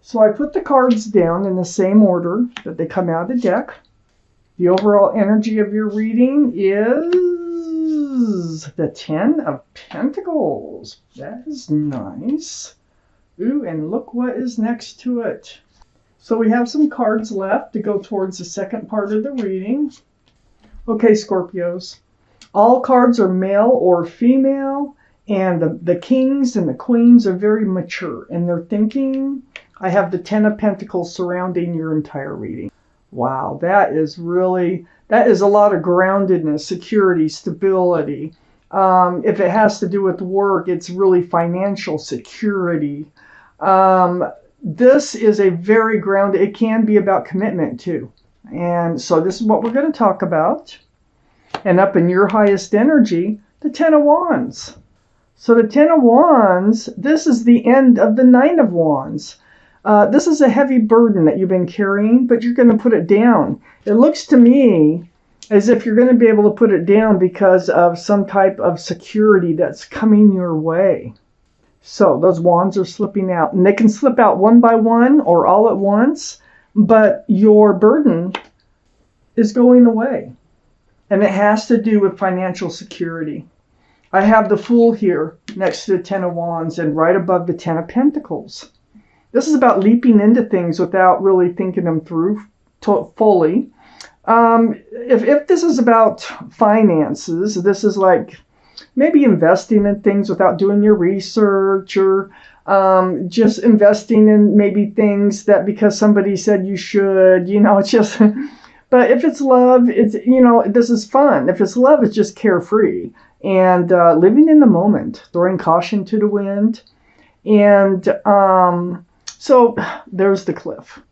So I put the cards down in the same order that they come out of the deck. The overall energy of your reading is the 10 of Pentacles. That is nice. Ooh, and look what is next to it. So we have some cards left to go towards the second part of the reading. Okay, Scorpios. All cards are male or female, and the kings and the queens are very mature in their thinking. I have the 10 of Pentacles surrounding your entire reading. Wow, that is a lot of groundedness, security, stability. If it has to do with work, it's really financial security. This is a very grounded, it can be about commitment too. And so this is what we're going to talk about. And up in your highest energy, the 10 of Wands. So the 10 of Wands, this is the end of the 9 of Wands. This is a heavy burden that you've been carrying, but you're going to put it down. It looks to me as if you're going to be able to put it down because of some type of security that's coming your way. So those wands are slipping out, and they can slip out one by one or all at once, but your burden is going away, and it has to do with financial security. I have the Fool here next to the 10 of Wands and right above the 10 of Pentacles. This is about leaping into things without really thinking them through fully. If this is about finances, this is like maybe investing in things without doing your research, or just investing in maybe things that because somebody said you should, it's just, but if it's love, it's, this is fun. If it's love, it's just carefree and living in the moment, throwing caution to the wind. And so there's the cliff.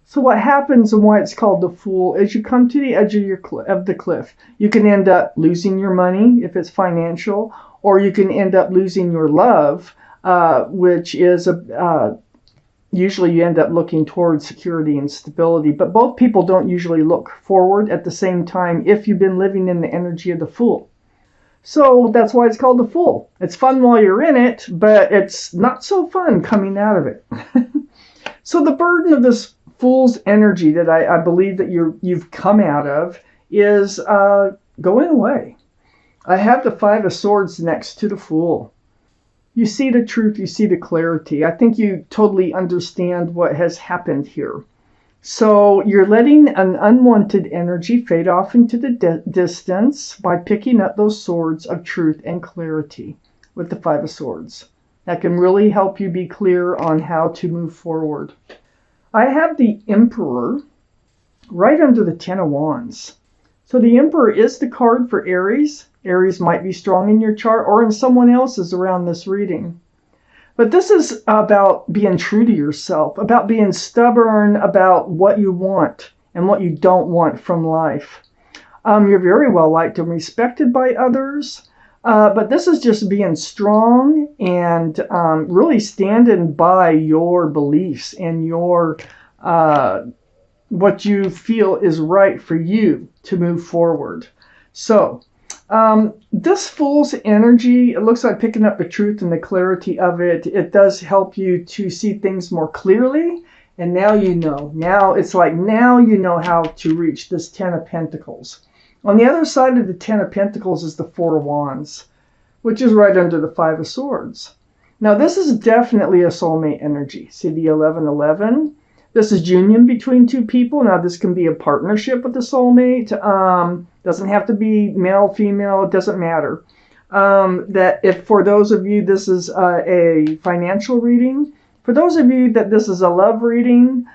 So what happens and why it's called the Fool is you come to the edge of the cliff. You can end up losing your money if it's financial, or you can end up losing your love, which is usually you end up looking towards security and stability. But both people don't usually look forward at the same time if you've been living in the energy of the Fool. So that's why it's called the Fool. It's fun while you're in it, but it's not so fun coming out of it. So the burden of this Fool's energy that I believe that you've come out of is going away. I have the 5 of Swords next to the Fool. You see the truth, you see the clarity. I think you totally understand what has happened here. So you're letting an unwanted energy fade off into the distance by picking up those swords of truth and clarity with the 5 of Swords. That can really help you be clear on how to move forward. I have the Emperor right under the 10 of Wands. So the Emperor is the card for Aries. Aries might be strong in your chart or in someone else's around this reading. But this is about being true to yourself, about being stubborn about what you want and what you don't want from life. You're very well liked and respected by others. But this is just being strong and really standing by your beliefs and your what you feel is right for you to move forward. So this Fool's energy, it looks like picking up the truth and the clarity of it. It does help you to see things more clearly. And now you know. Now it's like now you know how to reach this 10 of Pentacles. On the other side of the 10 of Pentacles is the 4 of Wands, which is right under the 5 of Swords. Now, this is definitely a soulmate energy. See the 1111? This is union between two people. Now, this can be a partnership with a soulmate. Doesn't have to be male, female. It doesn't matter. That if for those of you this is a financial reading, for those of you that this is a love reading,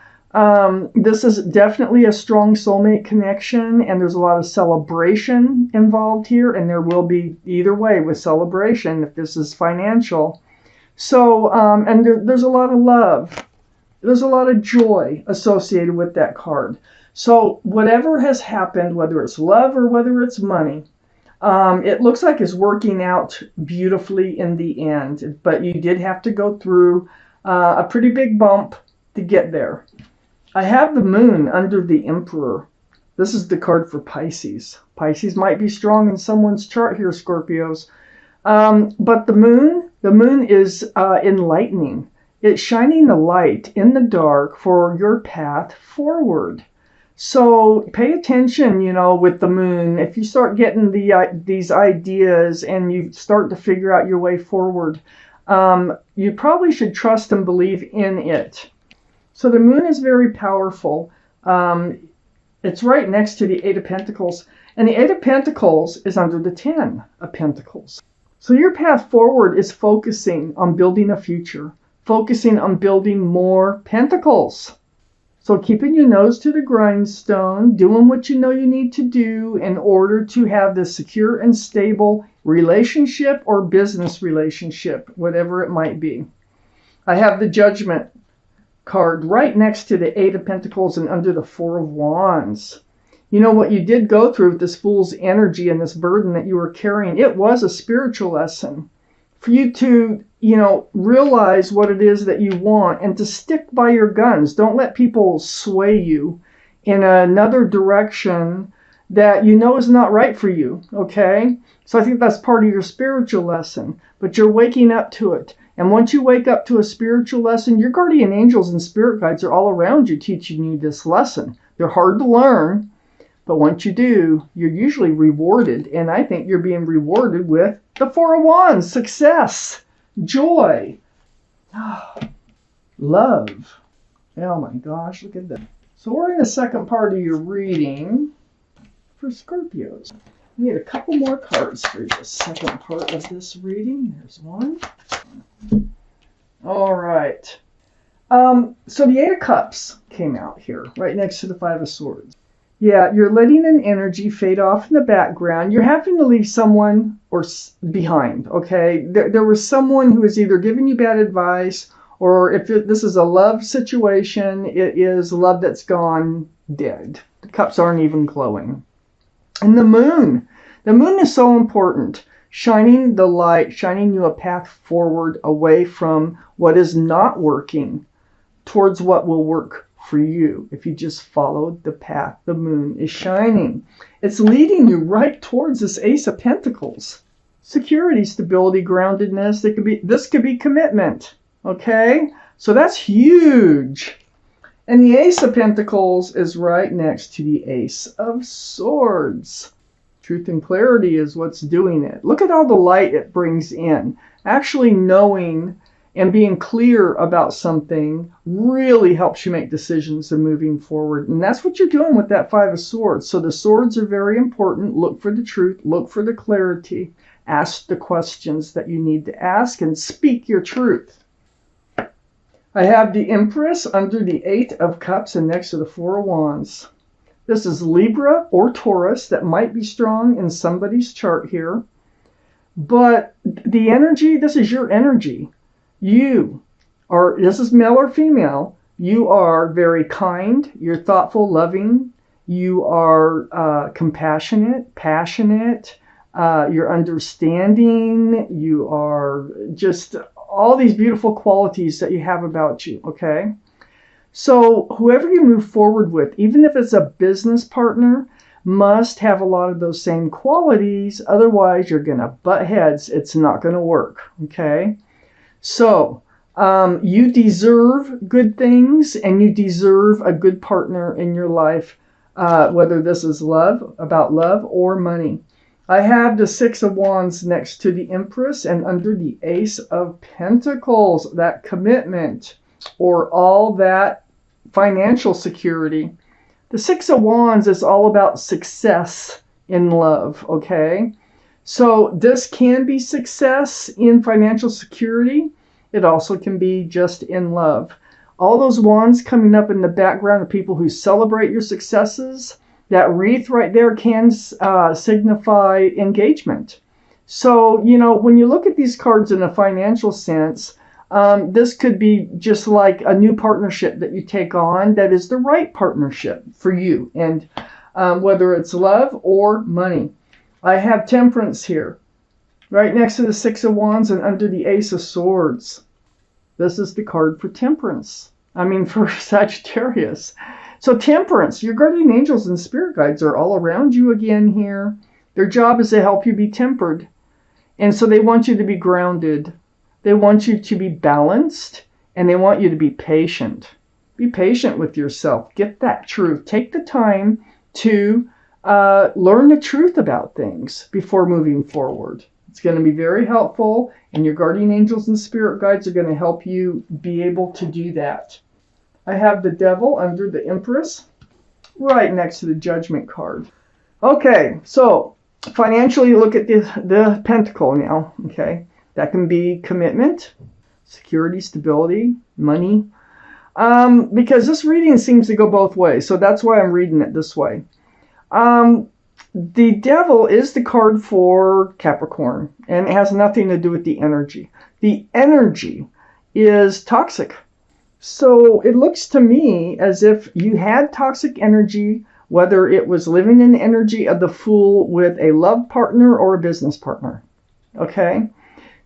this is definitely a strong soulmate connection, and there's a lot of celebration involved here, and there will be either way with celebration if this is financial. So, and there's a lot of love. There's a lot of joy associated with that card. So whatever has happened, whether it's love or whether it's money, it looks like it's working out beautifully in the end, but you did have to go through a pretty big bump to get there. I have the Moon under the Emperor. This is the card for Pisces. Pisces might be strong in someone's chart here, Scorpios. But the Moon is enlightening. It's shining the light in the dark for your path forward. So pay attention, with the moon. If you start getting these ideas and you start to figure out your way forward, you probably should trust and believe in it. So the moon is very powerful. It's right next to the Eight of Pentacles. And the Eight of Pentacles is under the 10 of Pentacles. So your path forward is focusing on building a future, focusing on building more pentacles. So keeping your nose to the grindstone, doing what you know you need to do in order to have this secure and stable relationship or business relationship, whatever it might be. I have the Judgment card right next to the Eight of Pentacles and under the Four of Wands. You know what you did go through with this Fool's energy and this burden that you were carrying, it was a spiritual lesson for you to, realize what it is that you want and to stick by your guns. Don't let people sway you in another direction that is not right for you, okay? So I think that's part of your spiritual lesson, but you're waking up to it. And once you wake up to a spiritual lesson, your guardian angels and spirit guides are all around you teaching you this lesson. They're hard to learn, but once you do, you're usually rewarded. And I think you're being rewarded with the Four of Wands, success, joy, love. Oh my gosh, look at that. So we're in the second part of your reading for Scorpios. We need a couple more cards for the second part of this reading. There's one. All right. So the Eight of Cups came out here, right next to the Five of Swords. Yeah, you're letting an energy fade off in the background. You're having to leave someone behind, okay? There was someone who was either giving you bad advice, or if this is a love situation, it is love that's gone dead. The cups aren't even glowing. And the moon is so important. Shining the light, shining you a path forward away from what is not working towards what will work for you if you just followed the path the moon is shining. It's leading you right towards this Ace of Pentacles. Security, stability, groundedness. This could be commitment. Okay? So that's huge. And the Ace of Pentacles is right next to the Ace of Swords. Truth and clarity is what's doing it. Look at all the light it brings in. Actually knowing and being clear about something really helps you make decisions and moving forward. And that's what you're doing with that Five of Swords. So the swords are very important. Look for the truth. Look for the clarity. Ask the questions that you need to ask and speak your truth. I have the Empress under the Eight of Cups and next to the Four of Wands. This is Libra or Taurus that might be strong in somebody's chart here. But the energy, this is your energy. This is male or female, you are very kind, you're thoughtful, loving, you are compassionate, passionate, you're understanding, you are just all these beautiful qualities that you have about you, okay? So whoever you move forward with, even if it's a business partner, must have a lot of those same qualities. Otherwise, you're going to butt heads. It's not going to work, okay? So you deserve good things and you deserve a good partner in your life, whether this is about love or money. I have the Six of Wands next to the Empress and under the Ace of Pentacles, that commitment or all that financial security. The Six of Wands is all about success in love, okay? So this can be success in financial security. It also can be just in love. All those wands coming up in the background of people who celebrate your successes, that wreath right there can signify engagement. So, when you look at these cards in a financial sense, this could be just like a new partnership that you take on that is the right partnership for you, and whether it's love or money. I have Temperance here, right next to the Six of Wands and under the Ace of Swords. This is the card for Temperance. For Sagittarius. So Temperance, your guardian angels and spirit guides are all around you again here. Their job is to help you be tempered. And so they want you to be grounded. They want you to be balanced and they want you to be patient. Be patient with yourself. Get that truth. Take the time to learn the truth about things before moving forward. It's going to be very helpful, and your guardian angels and spirit guides are going to help you be able to do that. I have the devil under the Empress right next to the Judgment card. Okay, so financially, look at the Pentacle now. Okay, that can be commitment, security, stability, money. Because this reading seems to go both ways, so that's why I'm reading it this way. The devil is the card for Capricorn, and it has nothing to do with the energy. The energy is toxic. So it looks to me as if you had toxic energy, whether it was living in the energy of the Fool with a love partner or a business partner. Okay?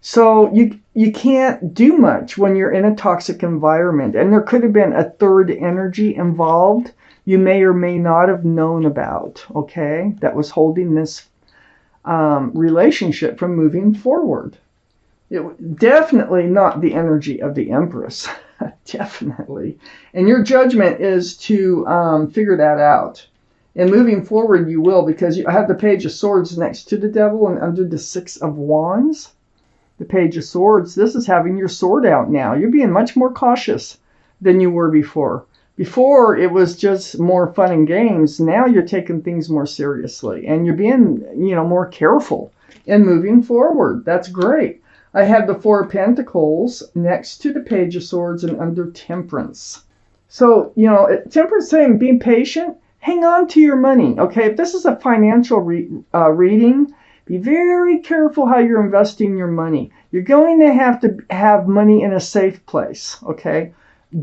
So you can't do much when you're in a toxic environment. And there could have been a third energy involved you may or may not have known about, okay, that was holding this relationship from moving forward. It definitely not the energy of the Empress. Definitely. And your judgment is to figure that out. And moving forward, you will, because I have the Page of Swords next to the devil and under the Six of Wands. The Page of Swords, this is having your sword out now. You're being much more cautious than you were before. Before, it was just more fun and games. Now you're taking things more seriously. And you're being, more careful in moving forward. That's great. I have the Four of Pentacles next to the Page of Swords and under Temperance. So, Temperance saying be patient. Hang on to your money, okay? If this is a financial reading, be very careful how you're investing your money. You're going to have money in a safe place, okay?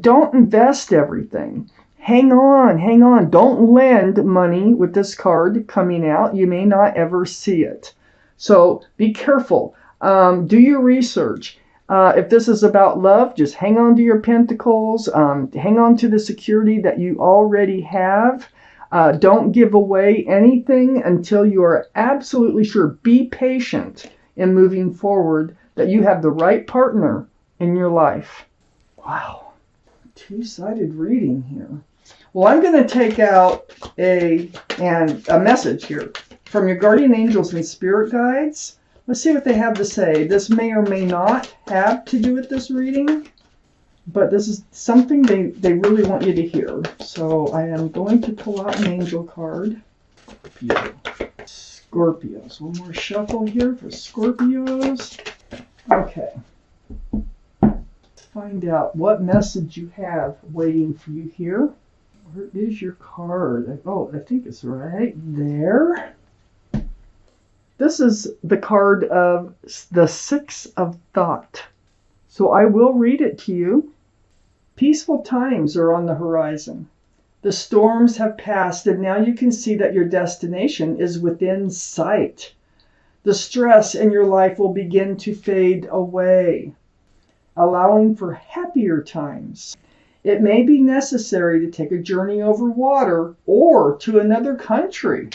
Don't invest everything. Hang on. Don't lend money with this card coming out. You may not ever see it. So be careful. Do your research. If this is about love, just hang on to your pentacles. Hang on to the security that you already have. Don't give away anything until you are absolutely sure. Be patient in moving forward that you have the right partner in your life. Wow. Two-sided reading here. Well, I'm going to take out a message here from your guardian angels and spirit guides. Let's see what they have to say. This may or may not have to do with this reading, but this is something they really want you to hear. So I am going to pull out an angel card. Scorpios. One more shuffle here for Scorpios. Okay. Find out what message you have waiting for you here. Where is your card? Oh, I think it's right there. This is the card of the Six of Thought. So I will read it to you. Peaceful times are on the horizon. The storms have passed, and now you can see that your destination is within sight. The stress in your life will begin to fade away, allowing for happier times. It may be necessary to take a journey over water or to another country.